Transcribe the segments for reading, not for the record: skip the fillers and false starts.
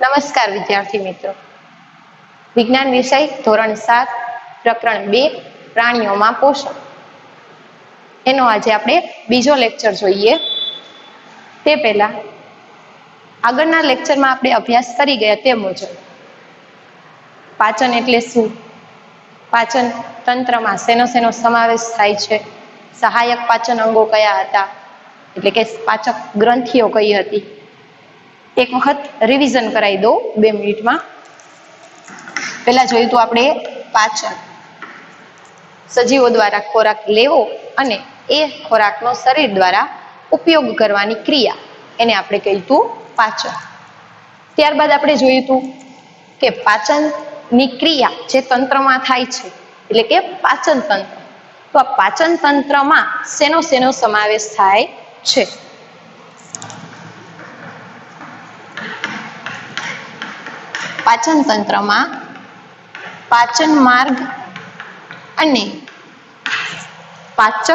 નમસ્કાર વિદ્યાર્થી મિત્રો, વિજ્ઞાન વિષય ધોરણ 7 પ્રકરણ 2 પ્રાણીઓમાં પોષણ એનો આજે આપણે બીજો લેક્ચર જોઈએ. તે પહેલા આગળના લેક્ચરમાં આપણે અભ્યાસ કરી ગયા તે મુજબ પાચન એટલે શું, પાચન તંત્રમાં શેનો સમાવેશ થાય છે, સહાયક પાચન અંગો કયા હતા, એટલે કે પાચક ગ્રંથિઓ કઈ હતી. એક વખત રિવિઝન કરાવી દો 2 મિનિટમાં. પહેલા જોયું તો આપણે પાચન, સજીવો દ્વારા ખોરાક લેવો અને એ ખોરાકનો શરીર દ્વારા ઉપયોગ કરવાની ક્રિયા, એને આપણે કહ્યું હતું પાચન. ત્યારબાદ આપણે જોયું હતું કે પાચનની ક્રિયા જે તંત્રમાં થાય છે એટલે કે પાચન તંત્ર. તો આ પાચન તંત્રમાં શેનો સમાવેશ થાય છે? પાચન તંત્રમાં પાચન માર્ગ અને પાચક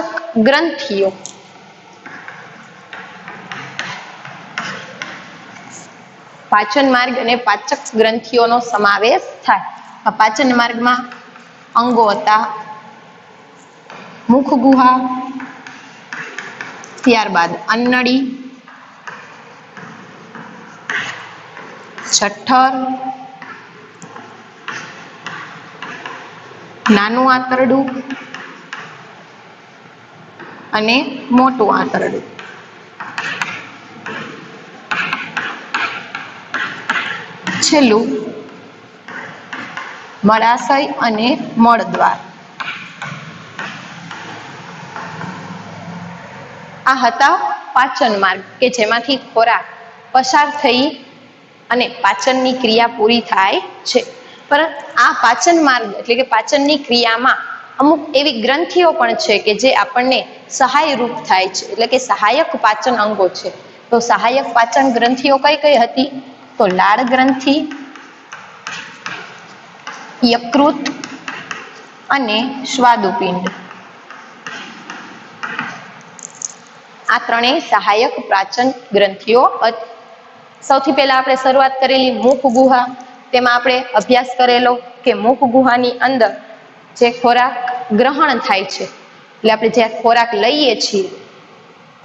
ગ્રંથિઓ, પાચન માર્ગ અને પાચક ગ્રંથિઓનો સમાવેશ થાય. આ પાચન માર્ગમાં અંગો હતા મુખ ગુહા, ત્યારબાદ અન્નળી, જઠર, નાનું આંતરડું અને મોટું આંતરડું. છેલ્લું મળાશય અને મળદ્વાર. આ હતા પાચન માર્ગ કે જેમાંથી ખોરાક પસાર થઈ અને પાચનની ક્રિયા પૂરી થાય છે. પરંતુ આ પાચન માર્ગ એટલે કે પાચનની ક્રિયામાં અમુક એવી ગ્રંથિઓ પણ છે કે જે આપણને સહાયરૂપ થાય છે, એટલે કે સહાયક પાચન અંગો છે. તો સહાયક પાચન ગ્રંથિઓ કઈ કઈ હતી? તો લાળ ગ્રંથિ, યકૃત અને સ્વાદુપિંડ. આ ત્રણેય સહાયક પાચન ગ્રંથિઓ હતી. સૌથી પહેલા આપણે શરૂઆત કરેલી મુખ ગુહા. તેમાં આપણે અભ્યાસ કરેલો કે મુખ ગુહાની અંદર જે ખોરાક ગ્રહણ થાય છે, એટલે આપણે જે ખોરાક લઈએ છીએ,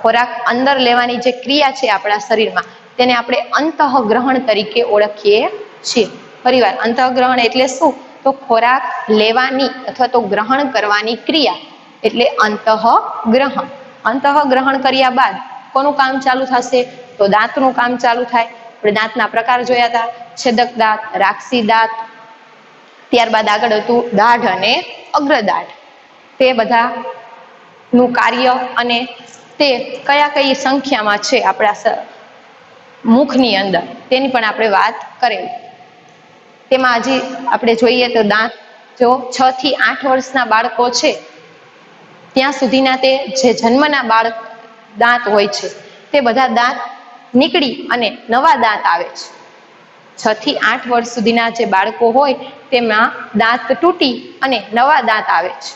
ખોરાક અંદર લેવાની જે ક્રિયા છે આપણા શરીરમાં, તેને આપણે અંતઃગ્રહણ તરીકે ઓળખીએ છીએ. ફરીવાર, અંતઃગ્રહણ એટલે શું? તો ખોરાક લેવાની અથવા તો ગ્રહણ કરવાની ક્રિયા એટલે અંતઃગ્રહણ. અંતઃગ્રહણ કર્યા બાદ કોનું કામ ચાલુ થશે? તો દાંતનું કામ ચાલુ થાય. આપણે દાંતના પ્રકાર જોયા હતા, છેદક દાંત, રાક્ષસી દાંત. ત્યારબાદ આગળ હતું દાઢ અને અગ્રદાઢ. તે બધાનું કાર્ય અને તે કઈ સંખ્યામાં છે આપણા મુખની અંદર, તેની પણ આપણે વાત કરેલી. તેમાં હજી આપણે જોઈએ તો દાંત, જો 6 થી 8 વર્ષના બાળકો છે ત્યાં સુધીના તે જે જન્મના બાળક દાંત હોય છે, તે બધા દાંત નીકળી અને નવા દાંત આવે છે. 6 થી 8 વર્ષ સુધીના જે બાળકો હોય તેમાં દાંત તૂટી અને નવા દાંત આવે છે.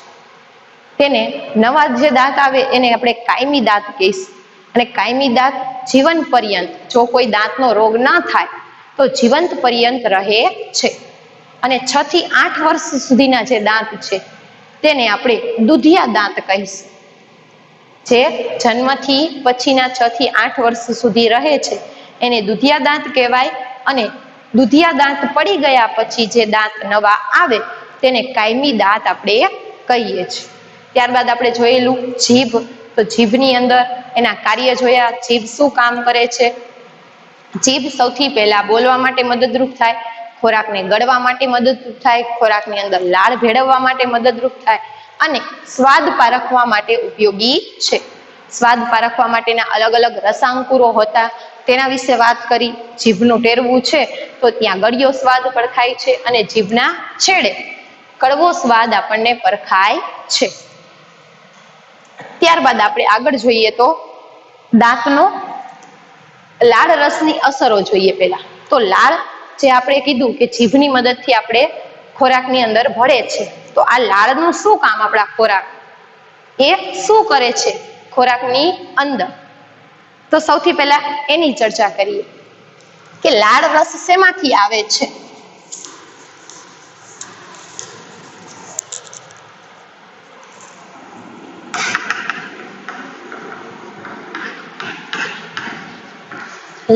તેને નવા જે દાંત આવે એને આપણે કાયમી દાંત કહીશું. અને કાયમી દાંત જીવન પર્યંત, જો કોઈ દાંતનો રોગ ના થાય તો જીવંત પર્યંત રહે છે. અને 6 થી 8 વર્ષ સુધીના જે દાંત છે તેને આપણે દુધિયા દાંત કહીશું. જે જન્મથી પછીના 6 થી 8 વર્ષ સુધી રહે છે એને દુધિયા દાંત કહેવાય. અને દુધિયા દાંત પડી ગયા પછી જે દાંત નવા આવે તેને કાયમી દાંત આપણે કહીએ છીએ. ત્યારબાદ આપણે જોયેલું જીભ. તો જીભની અંદર એના કાર્ય જોયા. જીભ શું કામ કરે છે? જીભ સૌથી પહેલા બોલવા માટે મદદરૂપ થાય, ખોરાકને ગળવા માટે મદદરૂપ થાય, ખોરાકની અંદર લાળ ભેળવવા માટે મદદરૂપ થાય અને સ્વાદ પારખવા માટે ઉપયોગી છે. સ્વાદ પારખવા માટેના અલગ અલગ રસાંકુરો હતા, તેના વિશે વાત કરી. જીભનું ટેરવું છે તો ત્યાં ગળ્યો સ્વાદ પરખાય છે અને જીભના છેડે કડવો સ્વાદ આપણને પરખાય છે. ત્યારબાદ આપણે આગળ જોઈએ તો દાંતનો લાળ રસની અસરો જોઈએ. પહેલા તો લાળ, જે આપણે કીધું કે જીભની મદદથી આપણે ખોરાકની અંદર ભળે છે, તો આ લાળનું શું કામ? આપણા ખોરાક એ શું કરે છે ખોરાકની અંદર? તો સૌથી પહેલા એની ચર્ચા કરીએ. કે લાળ રસ શેમાંથી આવે છે?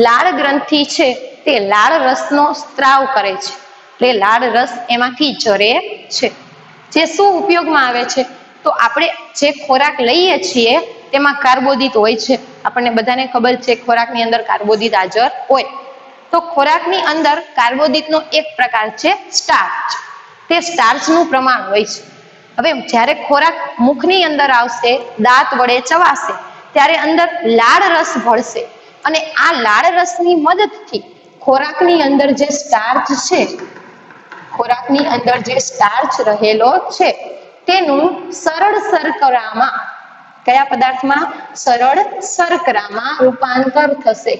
લાળ ગ્રંથિ છે તે લાળ રસનો સ્ત્રાવ કરે છે, એટલે લાળ રસ એમાંથી ઝરે છે. જે શું ઉપયોગમાં આવે છે? તો આપણે જે ખોરાક લઈએ છીએ તેમાં કાર્બોદિત હોય છે. આપણને બધાને ખબર છે ખોરાકની અંદર કાર્બોદિત હાજર હોય. તો ખોરાકની અંદર કાર્બોદિતનો એક પ્રકાર છે સ્ટાર્ચ. તે સ્ટાર્ચનું પ્રમાણ હોય છે. હવે જ્યારે ખોરાક મુખની અંદર આવશે, દાંત વડે ચવાશે, ત્યારે અંદર લાળ રસ ભળશે અને આ લાળ રસની મદદથી ખોરાકની અંદર જે સ્ટાર્ચ છે, ખોરાકની અંદર જે સ્ટાર્ચ રહેલો છે તેનું સરળ શર્કરામાં, કયા પદાર્થમાં? સરળ શર્કરામાં રૂપાંતર થશે.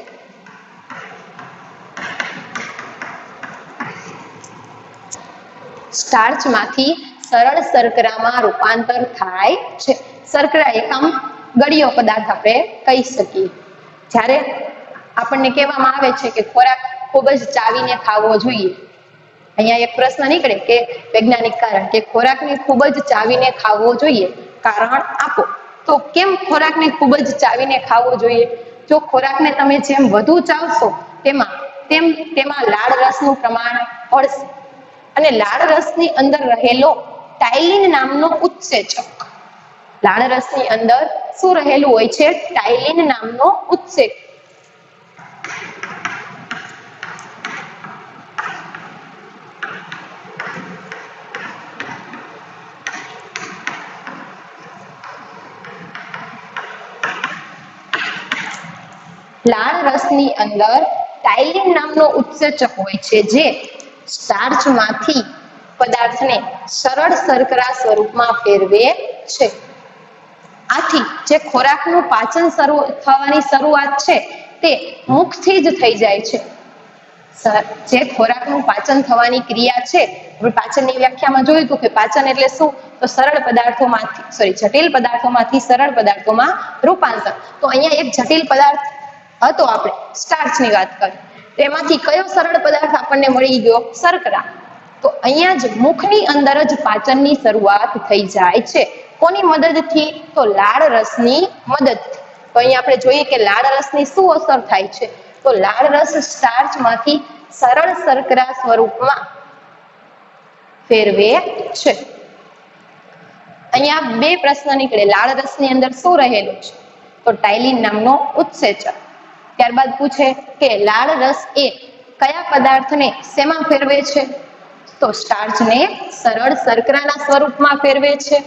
સ્ટાર્ચમાંથી સરળ શર્કરામાં રૂપાંતર થાય છે. શર્કરા એક આમ ગળ્યો પદાર્થ આપણે કહી શકીએ. જ્યારે આપણને કહેવામાં આવે છે કે ખોરાક ખૂબ જ ચાવીને ખાવો જોઈએ, અહીંયા એક પ્રશ્ન નીકળે કે વૈજ્ઞાનિક કારણ કે ખોરાકને ખૂબ જ ચાવીને ખાવો જોઈએ, કારણ આપો. તો કેમ ખોરાકને ખૂબ જ ચાવીને ખાવો જોઈએ? જો ખોરાકને તમે જેમ વધુ ચાવશો તેમાં લાળ રસનું પ્રમાણ વધશે અને લાળ રસની અંદર રહેલો ટાઇલિન નામનો ઉત્સેચક, લાળ રસની અંદર શું રહેલું હોય છે? ટાઇલિન નામનો ઉત્સેચક. લાળ રસની અંદર ટાઇલિન નામનો ઉત્સેચક હોય છે જે સ્ટાર્ચમાંથી પદાર્થને સરળ શર્કરા સ્વરૂપમાં ફેરવે છે. આથી જે ખોરાકનું પાચન થવાની શરૂઆત છે તે મુખથી જ થઈ જાય છે. જે ખોરાકનું પાચન થવાની ક્રિયા છે, પાચનની વ્યાખ્યામાં જોયું હતું કે પાચન એટલે શું? તો સરળ પદાર્થોમાંથી જટિલ પદાર્થોમાંથી સરળ પદાર્થોમાં રૂપાંતર. તો અહીંયા એક જટિલ પદાર્થ હતો, આપણે સ્ટાર્ચની વાત કરી, તેમાંથી કયો સરળ પદાર્થ આપણને મળી ગયો? શર્કરા. તો અહીંયા જ મુખની અંદર જ પાચનની શરૂઆત થઈ જાય છે. કોની મદદથી? તો લાળ રસની મદદથી. તો અહીંયા આપણે જોઈએ કે લાળ રસની શું અસર થાય છે? તો લાળ રસ સ્ટાર્ચમાંથી સરળ શર્કરા સ્વરૂપમાં ફેરવે છે. અહીંયા બે પ્રશ્ન નીકળે. લાળ રસની અંદર શું રહેલું છે? તો ટાઇલિન નામનો ઉત્સેચક. ત્યારબાદ પૂછે કે લાળ રસ એ કયા પદાર્થને શેમાં ફેરવે છે? તો સ્ટાર્ચને સરળ શર્કરાના સ્વરૂપમાં ફેરવે છે.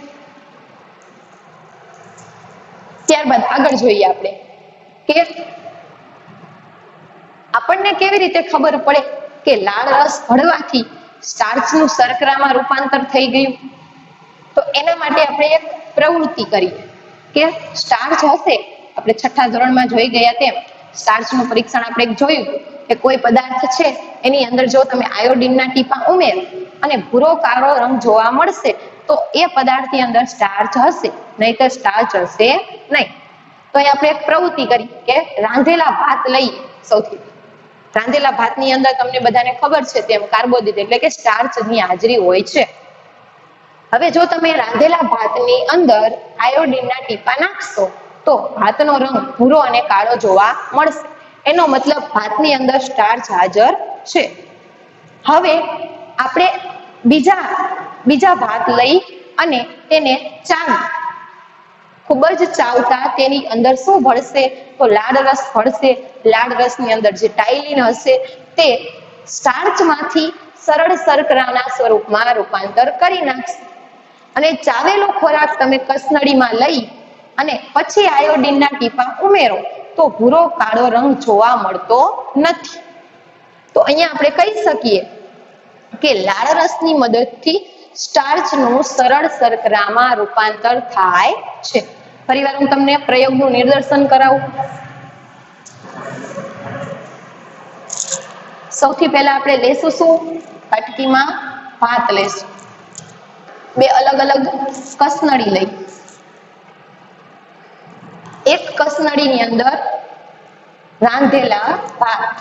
ત્યારબાદ આગળ જોઈએ આપણે કે આપણને કેવી રીતે ખબર પડે કે લાળ રસ ભળવાથી સ્ટાર્ચનું શર્કરામાં રૂપાંતર થઈ ગયું? તો એના માટે આપણે એક પ્રવૃત્તિ કરીએ કે સ્ટાર્ચ હશે, આપણે છઠ્ઠા ધોરણમાં જોઈ ગયા તેમ સ્ટાર્ચનું પરીક્ષણ આપણે જોયું કે કોઈ પદાર્થ છે એની અંદર જો તમે આયોડિનના ટીપા ઉમેરો અને ભૂરો કાળો રંગ જોવા મળશે તો એ પદાર્થની અંદર સ્ટાર્ચ હશે, નહીંતર સ્ટાર્ચ હશે નહીં. તો અહીં આપણે એક પ્રવૃત્તિ કરી કે રાંધેલા ભાત લઈએ. સૌથી રાંધેલા ભાતની અંદર તમને બધાને ખબર છે તેમ કાર્બોદિત એટલે કે સ્ટાર્ચની હાજરી હોય છે. હવે જો તમે રાંધેલા ભાતની અંદર આયોડિનના ટીપા નાખશો તો ભાતનો રંગ ભૂરો અને કાળો જોવા મળશે. એનો મતલબ ભાતની અંદર સ્ટાર્ચ હાજર છે. હવે આપણે બીજા ભાત લઈ અને તેને ચાવી, ખૂબ જ ચાવતા તેની અંદર શું ભળશે? તો લાળ રસ ભળશે. લાળ રસની અંદર જે ટાઇલિન હશે તે સ્ટાર્ચમાંથી સરળ શર્કરાના સ્વરૂપમાં રૂપાંતર કરી નાખશે અને ચાવેલો ખોરાક તમે કસનળીમાં લઈ અને પછી આયોડિનના ટીપા ઉમેરો તો ભૂરો કાળો રંગ જોવા મળતો નથી. તો અહીંયા આપણે કહી શકીએ કે લાળ રસની મદદથી સ્ટાર્ચનું સરળ શર્કરામાં રૂપાંતર થાય છે. ફરીવાર હું તમને પ્રયોગનું નિદર્શન કરાવું. સૌથી પહેલા આપણે લેશું શું? કટકીમાં ભાત લેશું. બે અલગ અલગ કસનળી લઈ, એક કસનળીની અંદર રાંધેલા ભાત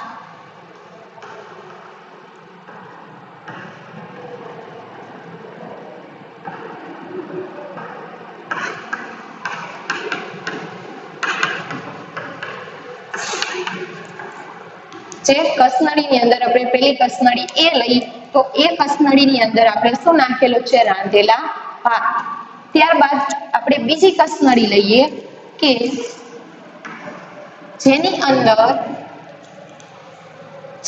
જે કસનળીની અંદર આપણે પેલી કસનળી એ લઈ તો એ કસનળીની અંદર આપણે શું નાખેલું છે? રાંધેલા ભાત. ત્યારબાદ આપણે બીજી કસનળી લઈએ કે જેની અંદર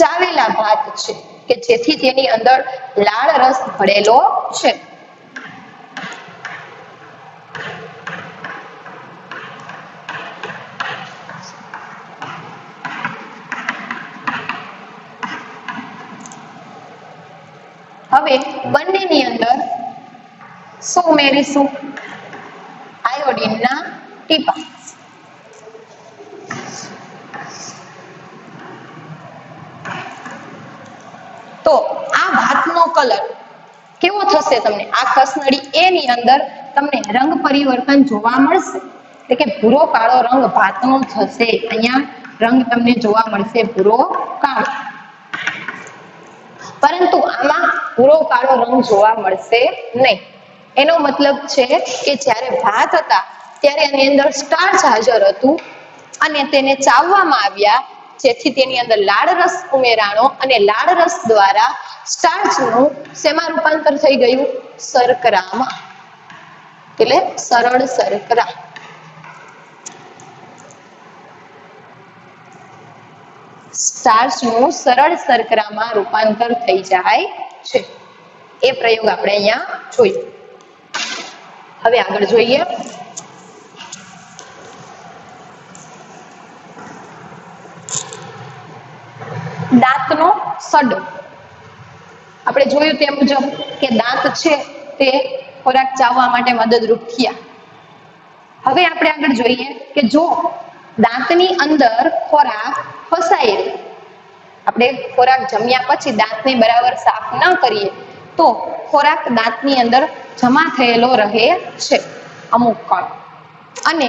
ચાવેલા ભાત છે કે જેથી તેની અંદર લાળ રસ ભળેલો છે. હવે બંનેની અંદર શું ઉમેરીશું? આયોડીનના ટીપા. તો આ ભાતનો કલર કેવો થશે? તમને આ કસનળી એ ની અંદર તમને રંગ પરિવર્તન જોવા મળશે, એટલે કે ભૂરો કાળો રંગ ભાતનો થશે. અહીંયા રંગ તમને જોવા મળશે ભૂરો કાળો, પરંતુ આમાં ભૂરો કાળો રંગ જોવા મળશે નહીં. એનો મતલબ છે કે જ્યારે ભાત હતા ત્યારે એની અંદર સ્ટાર્ચ હાજર હતું અને તેને ચાવવામાં આવ્યા, જેથી તેની અંદર લાળ રસ ઉમેરાણો અને લાળ રસ દ્વારા સ્ટાર્ચનું શેમાં રૂપાંતર થઈ ગયું? શર્કરામાં, એટલે સરળ શર્કરા. સ્ટાર્ચનું સરળ શર્કરામાં રૂપાંતર થઈ જાય છે. એ પ્રયોગ આપણે અહીંયા જોયું. હવે આગળ જોઈએ. દાંતનો સડો. આપણે જોયું તે મુજબ કે દાંત છે તે ખોરાક ચાવવા માટે મદદરૂપ થયા. હવે આપણે આગળ જોઈએ કે જો દાંતની અંદર ખોરાક ફસાય, આપણે ખોરાક જમ્યા પછી દાંતને બરાબર સાફ ન કરીએ તો ખોરાક દાંતની અંદર જમા થયેલો રહે છે અમુક કણ, અને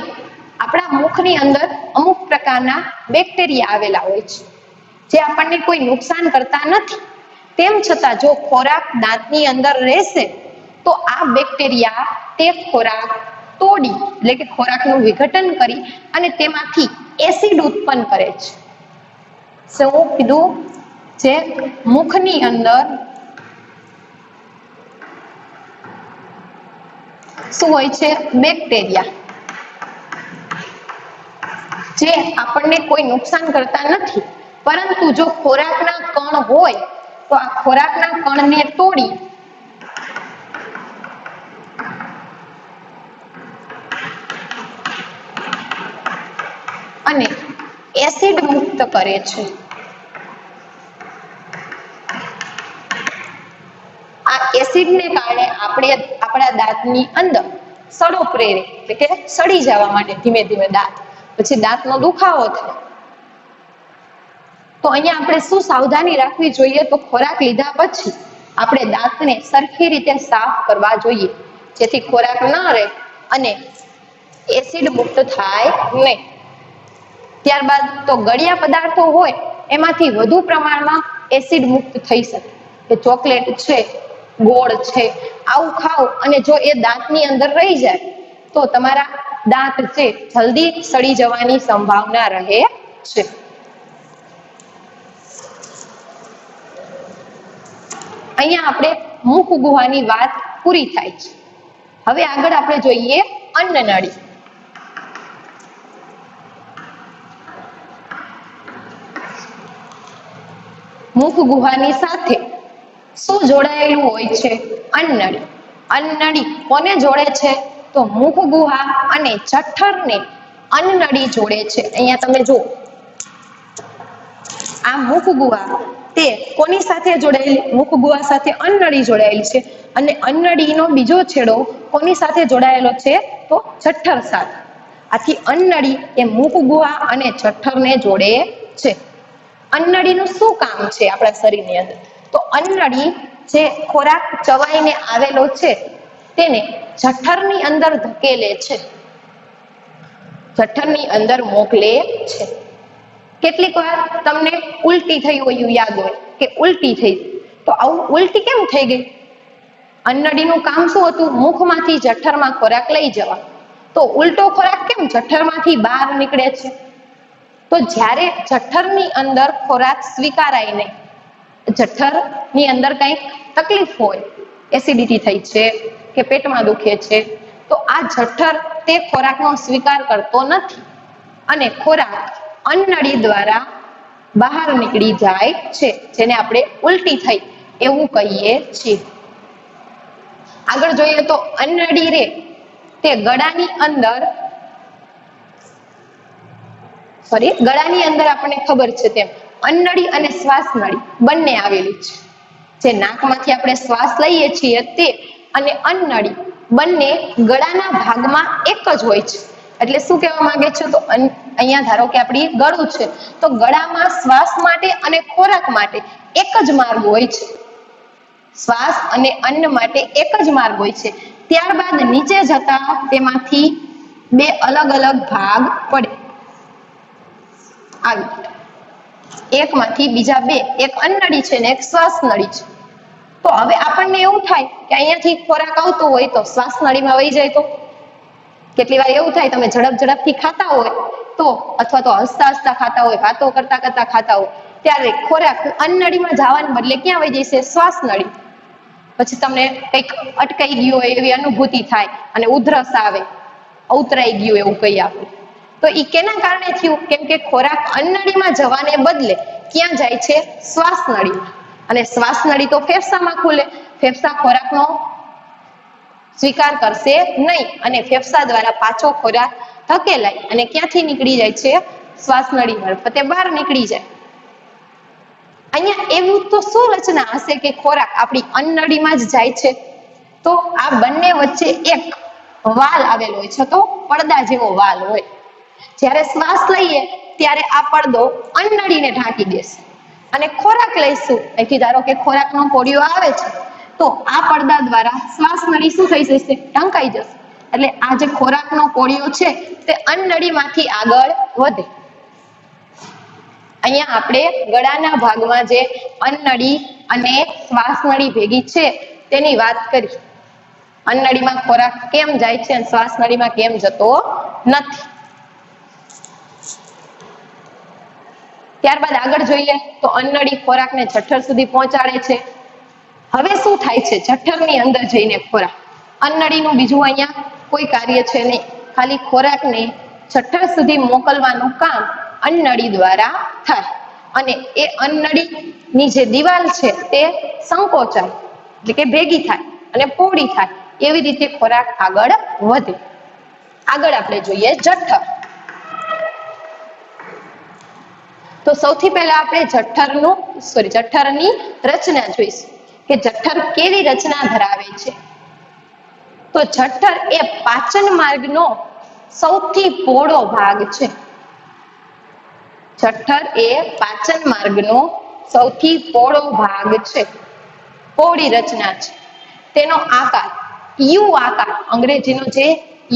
આપણા મુખની અંદર અમુક પ્રકારના બેક્ટેરિયા આવેલા હોય છે જે આપણને કોઈ નુકસાન કરતા નથી. તેમ છતાં જો ખોરાક દાંતની અંદર રહેશે તો આ બેક્ટેરિયા તે ખોરાક તોડી, એટલે કે ખોરાકનું વિઘટન કરી અને તેમાંથી એસિડ ઉત્પન્ન કરે છે. શું કીધું? જે મુખની અંદર શું હોય છે? બેક્ટેરિયા, જે આપણને કોઈ નુકસાન કરતા નથી, પરંતુ જો ખોરાકના કણ હોય તો આ ખોરાકના કણને તોડી અને એસિડ મુક્ત કરે છે. આ એસિડને કારણે આપણા દાંતની અંદર સડો પ્રેરે, એટલે કે સડી જવા માટે ધીમે ધીમે દાંત, પછી દાંતનો દુખાવો થાય. તો અહીંયા આપણે શું સાવધાની રાખવી જોઈએ? તો ખોરાક લીધા પછી આપણે દાંતને સરખી રીતે સાફ કરવા જોઈએ, જેથી ખોરાક ન રહે અને એસિડ મુક્ત થાય નહીં. ત્યારબાદ તો ગળ્યા પદાર્થો હોય એમાંથી વધુ પ્રમાણમાં એસિડ મુક્ત થઈ શકે, કે ચોકલેટ છે, ગોળ છે, આવું ખાઓ અને જો એ દાંતની અંદર રહી જાય તો તમારા દાંત છે જલ્દી સડી જવાની સંભાવના રહે છે. અહીંયા આપણે મુખ ગુહાની વાત પૂરી થાય છે. હવે આગળ આપણે જોઈએ અન્નનળી. મુખ ગુહાની સાથે શું જોડાયેલું હોય છે? અન્નનળી. અન્નનળી કોને જોડે છે? તો મુખ ગુહા અને જઠરને અન્નનળી જોડે છે. અહીંયા તમે જુઓ, આ મુખ ગુહા તે કોની સાથે જોડાયેલી? મુખ ગુહા સાથે અન્નનળી જોડાયેલી છે, અને અન્નનળીનો બીજો છેડો કોની સાથે જોડાયેલો છે? તો જઠર સાથે. આથી અન્નનળી એ મુખ ગુહા અને જઠરને જોડે છે. અન્નનળીનું શું કામ છે આપણા શરીરની અંદર? તો અન્નનળી જે ખોરાક ચવાઈને આવેલો છે તેને જઠરની અંદર ધકેલે છે, જઠરની અંદર મોકલે છે. કેટલીક વાર તમને ઉલટી થઈ હોય એવું યાદ હોય કે ઉલટી થઈ, તો આવું ઉલટી કેમ થઈ ગઈ? અન્નનળીનું કામ શું હતું? મુખમાંથી જઠરમાં ખોરાક લઈ જવા. તો ઉલટો ખોરાક કેમ જઠરમાંથી બહાર નીકળે છે? તો જ્યારે જઠરની અંદર ખોરાક સ્વીકારાય નહીં, જઠરની અંદર કંઈક તકલીફ હોય, એસિડિટી થઈ છે કે પેટમાં દુખે છે, તો આ જઠર તે ખોરાકનો સ્વીકાર કરતો નથી અને ખોરાક અન્નનળી દ્વારા બહાર નીકળી જાય છે, જેને આપણે ઉલટી થઈ એવું કહીએ છીએ. આગળ જોઈએ તો અન્નનળી રે તે ગળાની અંદર આપણને ખબર છે તેમ અન્નનળી અને શ્વાસનળી બંને આવેલી છે. જે નાકમાંથી આપણે શ્વાસ લઈએ છીએ તે અને અન્નનળી બંને ગળાના ભાગમાં એક જ હોય છે. એટલે શું કહેવા માંગે છે, તો અહીંયા ધારો કે આપણી ગળું છે, તો ગળામાં શ્વાસ માટે અને ખોરાક માટે એક જ માર્ગ હોય છે. શ્વાસ અને અન્ન માટે એક જ માર્ગ હોય છે. ત્યારબાદ નીચે જતા તેમાંથી બે અલગ અલગ ભાગ પડે, આવી એકમાંથી બીજા બે, એક અન્નનળી છે ને એક શ્વાસનળી છે. તો હવે આપણને એવું થાય કે અહીંયાથી ખોરાક આવતો હોય તો શ્વાસનળીમાં વહી જાય, તો કેટલી વાર એવું થાય તમે ઝડપથી ખાતા હોય તો, અથવા તો હસતા હસતા ખાતા હોય, વાતો કરતા કરતા ખાતા હોય, ત્યારે ખોરાક અન્નનળીમાં જવાને બદલે ક્યાં વહી જશે, શ્વાસનળી. પછી તમને કંઈક અટકાઈ ગયું હોય એવી અનુભૂતિ થાય અને ઉધરસ આવે, ઉતરાઈ ગયું એવું કહીએ આપણે. તો એ કેના કારણે થયું, કેમ કે ખોરાક અન્નનળીમાં જવાને બદલે ક્યાં જાય છે, શ્વાસનળીમાં. અને શ્વાસનળી તો ફેફસામાં ખુલે, ફેફસા ખોરાકનો સ્વીકાર કરશે નહીં અને ફેફસા દ્વારા પાછો ખોરાક ધકેલાય અને ક્યાંથી નીકળી જાય છે, શ્વાસનળી મારફતે બહાર નીકળી જાય. અહીંયા એવું તો શું રચના હશે કે ખોરાક આપણી અન્નનળીમાં જ જાય છે? તો આ બંને વચ્ચે એક વાલ આવેલો હોય છે, તો પડદા જેવો વાલ હોય. જ્યારે શ્વાસ લઈએ ત્યારે આ પડદો અન્નનળીને ઢાંકી દેશે અને ખોરાક લઈશું, અહીંથી ધારો કે ખોરાકનો કોળિયો આવે છે, તો આ પડદા દ્વારા શ્વાસનળી શું થઈ જશે, ઢંકાઈ જશે. એટલે આ જે ખોરાકનો કોળિયો છે તે અન્નનળીમાંથી આગળ વધે. અહીંયા આપણે ગળાના ભાગમાં જે અન્નનળી અને શ્વાસનળી ભેગી છે તેની વાત કરી. અન્નનળીમાં ખોરાક કેમ જાય છે અને શ્વાસનળીમાં કેમ જતો નથી. ત્યારબાદ આગળ જોઈએ તો અન્નનળી ખોરાકને જઠર સુધી પહોંચાડે છે. હવે શું થાય છે, જઠરની અંદર જઈને ખોરાક, અન્નનળીનું બીજું અહીંયા કોઈ કાર્ય છે નહીં, ખાલી ખોરાકને જઠર સુધી મોકલવાનું કામ અન્નનળી દ્વારા થાય. અને એ અન્નનળીની જે દિવાલ છે તે સંકોચાય, એટલે કે ભેગી થાય અને પહોળી થાય, એવી રીતે ખોરાક આગળ વધે. આગળ આપણે જોઈએ જઠર. તો સૌથી પહેલા આપણે જઠરની રચના જોઈશું કે જઠર કેવી રચના ધરાવે છે. તો જઠર એ પાચન માર્ગનો સૌથી પહોળો ભાગ છે. જઠર એ પાચન માર્ગનો સૌથી પહોળો ભાગ છે, પહોળી રચના છે. તેનો આકાર યુ આકાર, અંગ્રેજીનો જે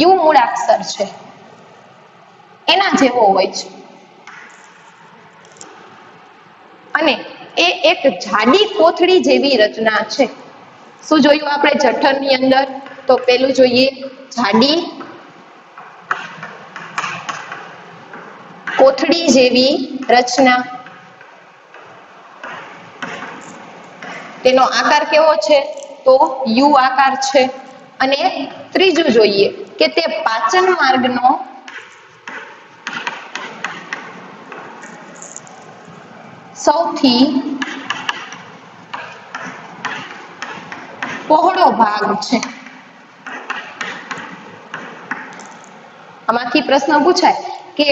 યુ મૂળાક્ષર છે એના જેવો હોય છે અને એ એક જાડી કોથળી જેવી રચના છે. શું જોયું આપણે જઠરની અંદર? તો પેલું જોઈએ જાડી કોથળી જેવી રચના. તેનો આકાર કેવો છે? તો યુ આકાર છે. અને ત્રીજું જોઈએ કે તે પાચન માર્ગનો સૌથી પહોળો ભાગ છે. આમાંથી પ્રશ્ન પૂછાય કે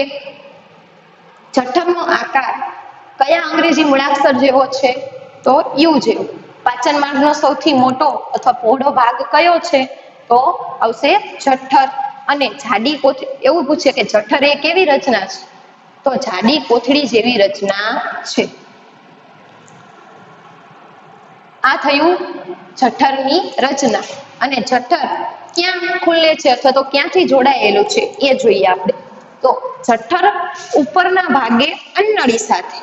જઠરનો આકાર કયા અંગ્રેજી મૂળાક્ષર જેવો છે? તો યુ જેવો. પાચન માર્ગનો સૌથી મોટો અથવા પહોળો ભાગ કયો છે? તો આવશે જઠર. અને જાડી કોથળી, એવું પૂછે કે જઠર એ કેવી રચના છે? તો જાડી કોથળી જેવી રચના છે. આ થયું જઠરની રચના. અને જઠર ક્યાં ખુલે છે અથવા તો ક્યાંથી જોડાયેલું છે એ જોઈએ આપણે. તો જઠર ઉપરના ભાગે અન્નનળી સાથે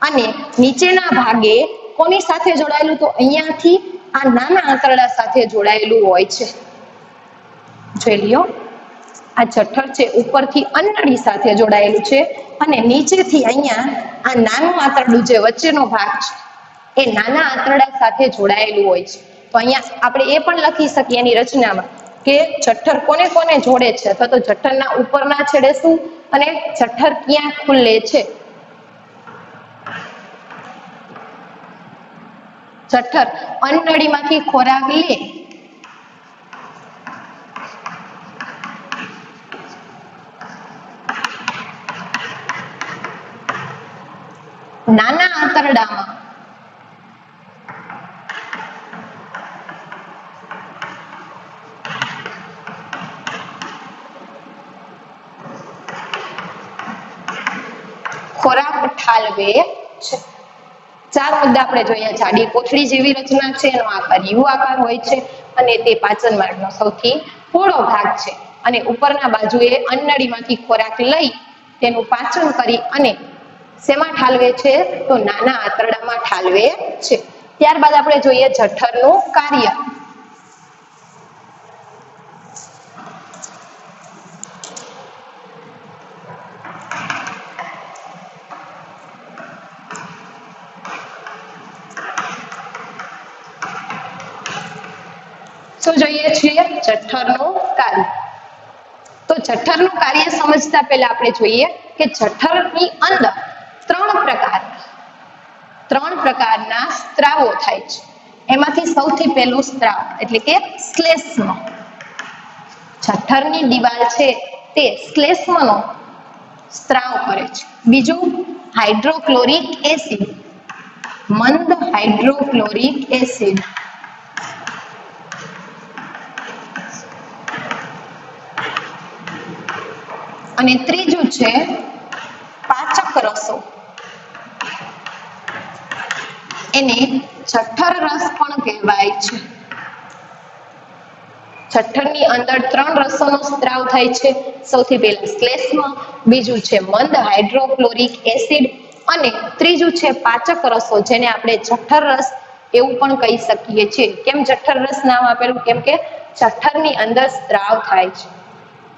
અને નીચેના ભાગે કોની સાથે જોડાયેલું? તો અહીંયાથી આ નાના આંતરડા સાથે જોડાયેલું હોય છે. જોઈ લ્યો, આ જઠર છે ઉપરથી અન્નળી સાથે જોડાયેલું છે અને નીચેથી અહીંયા આ નાનું આંતરડું જે વચ્ચેનો ભાગ છે એ નાના આંતરડા સાથે જોડાયેલું હોય છે. તો અહીંયા આપણે એ પણ લખી શકીએ એની રચનામાં કે જઠર કોને કોને જોડે છે, અથવા તો જઠરના ઉપરના છેડે શું અને જઠર ક્યાં ખુલે છે. જઠર અન્નળીમાંથી ખોરાક લે નાના આંતરડામાં ખોરાક ઠાલવે છે. 4 મુદ્દા આપણે જોઈએ. જાડી કોથળી જેવી રચના છે, એનો આકાર યુ આકાર હોય છે અને તે પાચન માર્ગનો સૌથી પહોળો ભાગ છે અને ઉપરના બાજુએ અન્નળીમાંથી ખોરાક લઈ તેનું પાચન કરી અને શેમાં ઠાલવે છે, તો નાના આંતરડામાં ઠાલવે છે. ત્યારબાદ આપણે જોઈએ જઠરનું કાર્ય. શું જોઈએ છીએ? જઠરનું કાર્ય. તો જઠરનું કાર્ય સમજતા પહેલા આપણે જોઈએ કે જઠરની અંદર 3 પ્રકારના સ્ત્રાવો થાય છે. એમાંથી સૌથી પહેલું સ્ત્રાવ એટલે કે શ્લેષ્મ. જઠરની દિવાલ છે તે શ્લેષ્મનો સ્ત્રાવ કરે છે. બીજું હાઇડ્રોક્લોરિક એસિડ, મંદ હાઇડ્રોક્લોરિક એસિડ. અને ત્રીજું છે પાચક રસો. એને જઠર રસ પણ કહેવાય છે. જઠરની અંદર 3 રસોનો સ્ત્રાવ થાય છે. સૌથી પહેલા શ્લેષ્મ, બીજું છે મંદ હાઇડ્રોક્લોરિક એસિડ અને ત્રીજું છે પાચક રસો, જેને આપણે જઠર રસ એવું પણ કહી શકીએ છીએ. કેમ જઠર રસ નામ આપેલું? કેમ કે જઠરની અંદર સ્ત્રાવ થાય છે.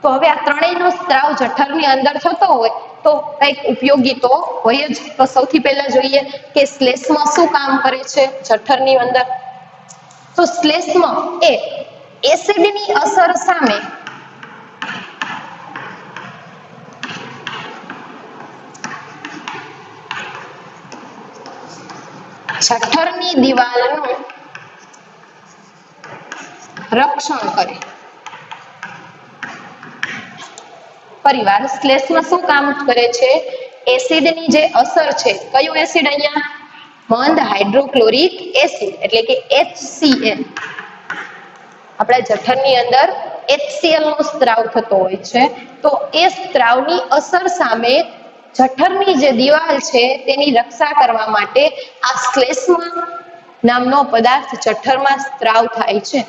તો હવે આ ત્રણેયનો સ્ત્રાવ જઠરની અંદર થતો હોય તો કંઈક ઉપયોગી તો હોય જ. તો સૌથી પહેલા જોઈએ કે શ્લેષ્મ શું કામ કરે છે જઠરની અંદર. તો શ્લેષ્મ એ એસિડની અસર સામે જઠરની દિવાલનું રક્ષણ કરે. પરિવાર શ્લેષ્મ શું કામ કરે છે? એસિડની જે અસર છે, કયું એસિડ અહીંયા? મંદ હાઇડ્રોક્લોરિક એસિડ એટલે કે HCl. આપણા જઠરની અંદર HCl નો સ્ત્રાવ થતો હોય છે. તો એ સ્ત્રાવની અસર સામે જઠરની જે દિવાલ છે તેની રક્ષા કરવા માટે આ શ્લેષ્મ નામનો પદાર્થ જઠરમાં સ્ત્રાવ થાય છે.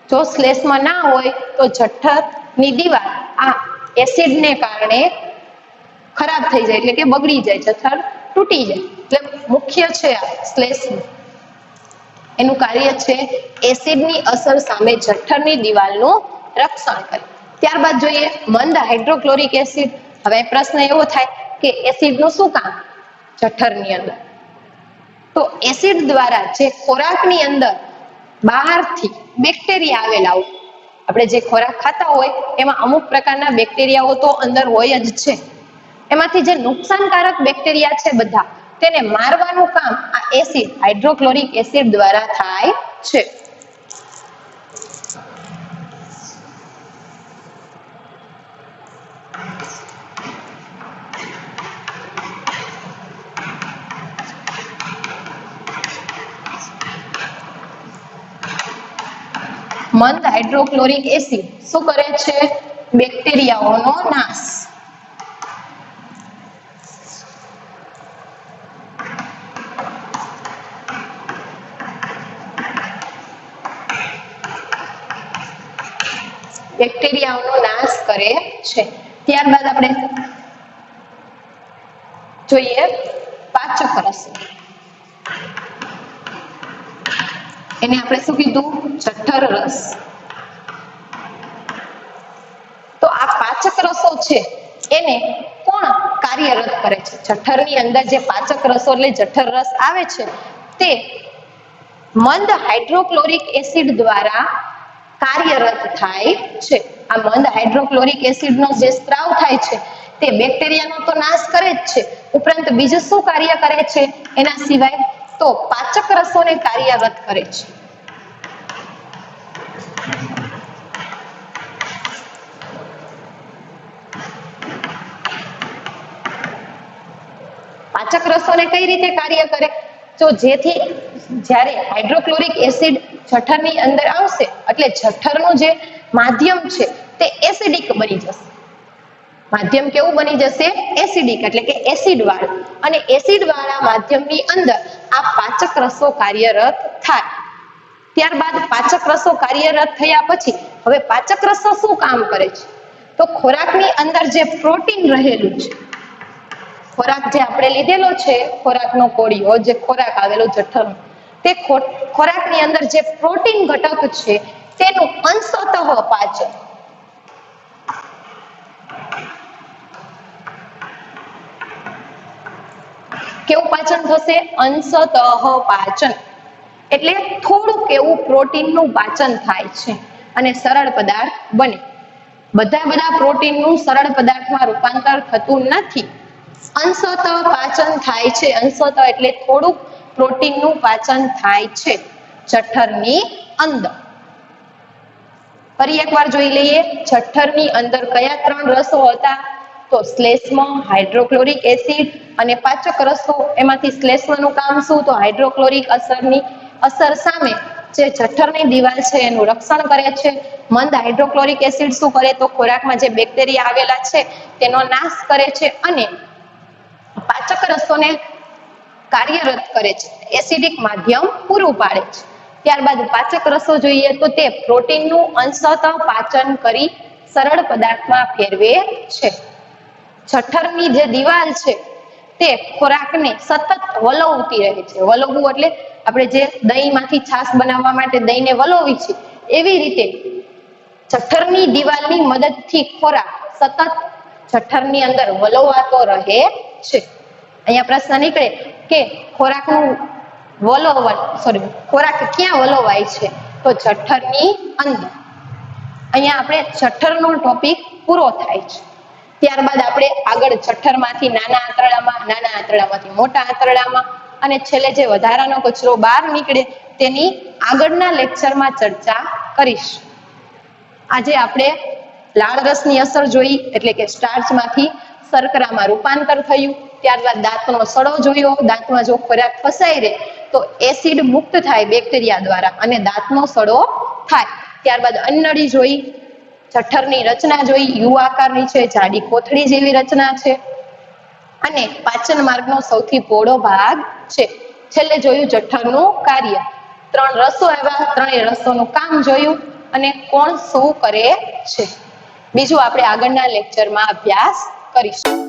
જો શ્લેષ્મ ના હોય તો જઠરની દિવાલ આ એસિડને કારણે ખરાબ થઈ જાય એટલે કે બગડી જાય, જઠર તૂટી જાય. એટલે મુખ્ય છે આ શ્લેષ્મ. એનું કાર્ય છે એસિડની અસર સામે જઠરની દિવાલનું રક્ષણ કરે. ત્યારબાદ જોઈએ મંદ હાઇડ્રોક્લોરિક એસિડ. હવે પ્રશ્ન એવો થાય કે એસિડનું શું કામ જઠરની અંદર? તો એસિડ દ્વારા જે ખોરાકની અંદર બહારથી બેક્ટેરિયા આવેલા હોય, આપણે જે ખોરાક ખાતા હોય એમાં અમુક પ્રકારના બેક્ટેરિયાઓ તો અંદર હોય જ છે. એમાંથી જે નુકસાનકારક બેક્ટેરિયા છે બધા, તેને મારવાનું કામ આ એસિડ હાઇડ્રોક્લોરિક એસિડ દ્વારા થાય છે. મંદ હાઇડ્રોક્લોરિક એસિડ શું કરે છે? બેક્ટેરિયાઓનો નાશ. બેક્ટેરિયાઓનો નાશ કરે છે. ત્યારબાદ આપણે જોઈએ પાચક રસો. એને આપણે શું કીધું? જઠર રસ. તો છે એને કોણ કાર્યરત કરે છે? જઠરની અંદર જે પાચક રસો એટલે જઠર રસ આવે છે તે મંદ હાઇડ્રોક્લોરિક એસિડ દ્વારા કાર્યરત થાય છે. આ મંદ હાઇડ્રોક્લોરિક એસિડનો જે સ્ત્રાવ થાય છે તે બેક્ટેરિયાનો તો નાશ કરે જ છે, ઉપરાંત બીજું શું કાર્ય કરે છે એના સિવાય? તો પાચક રસોને કાર્યરત કરે છે. પાચક રસોને કઈ રીતે કાર્ય કરે? તો જેથી જ્યારે હાઇડ્રોક્લોરિક એસિડ જઠરની અંદર આવશે એટલે જઠરનું જે માધ્યમ છે તે એસિડિક બની જશે. માધ્યમ કેવું બની જશે? એસિડિક, એટલે કે એસિડ વાળું. અને એસિડ વાળા માધ્યમની અંદર આ પાચક રસો કાર્યરત થાય. ત્યારબાદ પાચક રસો કાર્યરત થયા પછી હવે પાચક રસો શું કામ કરે છે? તો ખોરાકની અંદર જે પ્રોટીન રહેલું છે, ખોરાક જે આપણે લીધેલો છે, ખોરાકનો કોળિયો, જે ખોરાક આવેલો જઠરનો, તે ખોરાકની અંદર જે પ્રોટીન ઘટક છે તેનું અંશતઃ પાચન. કેવું પાચન થશે? અંશતઃ પાચન. એટલે થોડુંક એવું પ્રોટીનનું પાચન થાય છે અને સરળ પદાર્થ બને. બધા પ્રોટીનનું સરળ પદાર્થમાં રૂપાંતર થતું નથી. અંશતઃ પાચન થાય છે. અંશતઃ એટલે થોડુંક પ્રોટીનનું પાચન થાય છે જઠરની અંદર. ફરી એકવાર જોઈ લઈએ, જઠરની અંદર કયા 3 રસો હતા? તો શ્લેષ્મ, હાઇડ્રોક્લોરિક એસિડ અને પાચક રસો. એમાંથી શ્લેષ્મનું કામ શું? તો હાઇડ્રોક્લોરિક અસરની અસર સામે જે જઠરની દિવાલ છે એનું રક્ષણ કરે છે. મંદ હાઇડ્રોક્લોરિક એસિડ શું કરે? તો ખોરાકમાં જે બેક્ટેરિયા આવેલા છે તેનો નાશ કરે છે અને પાચક રસોને કાર્યરત કરે છે, એસિડિક માધ્યમ પૂરું પાડે છે. ત્યારબાદ પાચક રસો જોઈએ તો તે પ્રોટીનનું અંશતઃ પાચન કરી સરળ પદાર્થમાં ફેરવે છે. જઠરની જે દિવાલ છે તે ખોરાકને સતત વલોવતી રહે છે. વલોવવું એટલે આપણે જે દહીંમાંથી છાશ બનાવવા માટે દહીંને વલોવી છે, એવી રીતે જઠરની દિવાલની મદદથી ખોરાક સતત જઠરની અંદર વલોવાતો રહે છે. અહીંયા પ્રશ્ન નીકળે કે ખોરાક ક્યાં વલોવાય છે? તો જઠરની અંદર. અહીંયા આપણે જઠરનો ટોપિક પૂરો થાય છે. ત્યારબાદ આપણે આગળ જઠરમાંથી નાના આંતરડામાં, નાના આંતરડામાંથી મોટા આંતરડામાં અને છેલ્લે જે વધારાનો કચરો બહાર નીકળે તેની આગળના લેક્ચરમાં ચર્ચા કરીશું. આજે આપણે લાળ રસની અસર જોઈ, એટલે કે સ્ટાર્ચમાંથી શર્કરામાં રૂપાંતર થયું. ત્યારબાદ દાંતનો સડો જોયો. દાંતમાં જો ખોરાક ફસાઈ રહે તો એસિડ મુક્ત થાય બેક્ટેરિયા દ્વારા અને દાંતનો સડો થાય. ત્યારબાદ અન્નળી જોઈ, જઠરની રચના જોઈ, યુ આકારની છે, જાડી કોથળી જેવી રચના છે અને પાચન માર્ગનો સૌથી પહોળો ભાગ છે. છેલ્લે જોયું જઠરનું કાર્ય. 3 રસો આવ્યા, 3 રસોનું કામ જોયું અને કોણ શું કરે છે. બીજું આપણે આગળના લેક્ચરમાં અભ્યાસ કરીશું.